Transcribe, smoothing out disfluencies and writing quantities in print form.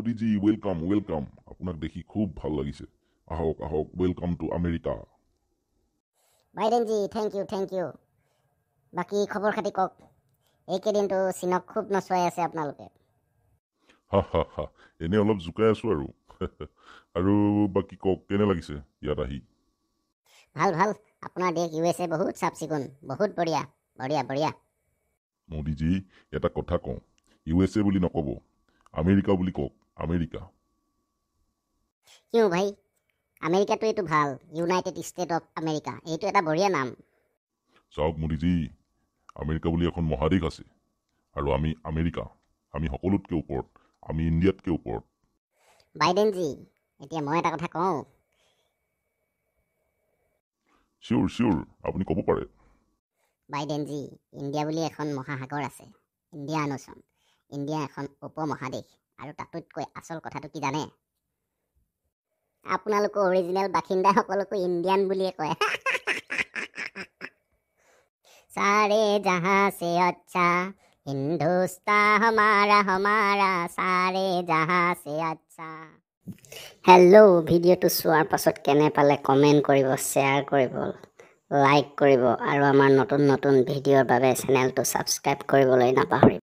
মোদীজি welcome welcome, আপোনাক দেখি খুব ভাল লাগিছে। আহক আহক, ওয়েলকাম টু আমেৰিকা। বাইডেনজি থেংক ইউ। বাকী খবৰ খাতি কওক। এইকেইদিনটো চীনক খুব নচুৱাই আছে আপোনালোকে। হা হা হা, এনে অলপ জোকাই আছো আৰু আৰু বাকী কওক, কেনে লাগিছে ইয়াত আহি? ভাল ভাল, আপোনাৰ দেশ USA বহুত চাফ চিকুণ, বহুত বঢ়িয়া বঢ়িয়া বঢ়িয়া। মোদীজি এটা কথা কওঁ, USA বুলি নক'ব, আমেৰিকা বুলি কওক, আমেৰিকা। কিয় ভাই, আমেৰিকাটো এইটো ভাল, ইউনাইটেড ষ্টেট অফ আমেৰিকা, এইটো এটা বঢ়িয়া নাম। চাওক মোদীজি, আমেৰিকা বুলি এখন মহাদেশ আছে আৰু আমি আমেৰিকা, আমি সকলোতকৈ ওপৰত, আমি ইণ্ডিয়াতকৈ ওপৰত। বাইডেনজি, এতিয়া মই এটা কথা কওঁ। চিয়'ৰ চিয়'ৰ, আপুনি ক'ব পাৰে। বাইডেনজি, ইণ্ডিয়া বুলি এখন মহাসাগৰ আছে, ইণ্ডিয়ান অ'চন। ইণ্ডিয়া এখন উপমহাদেশ, আৰু তাতোতকৈ আচল কথাটো কি জানে? আপোনালোকৰ অৰিজিনেল বাসিন্দাসকলকো ইণ্ডিয়ান বুলিয়ে কয়। सारे जहां से अच्छा हिंदुस्तान हमारा सारे जहां से अच्छा। হেল্ল', ভিডিঅ'টো চোৱাৰ পাছত কেনে পালে কমেণ্ট কৰিব, শ্বেয়াৰ কৰিব, লাইক কৰিব আৰু আমাৰ নতুন নতুন ভিডিঅ'ৰ বাবে চেনেলটো ছাবস্ক্ৰাইব কৰিবলৈ নাপাহৰিব।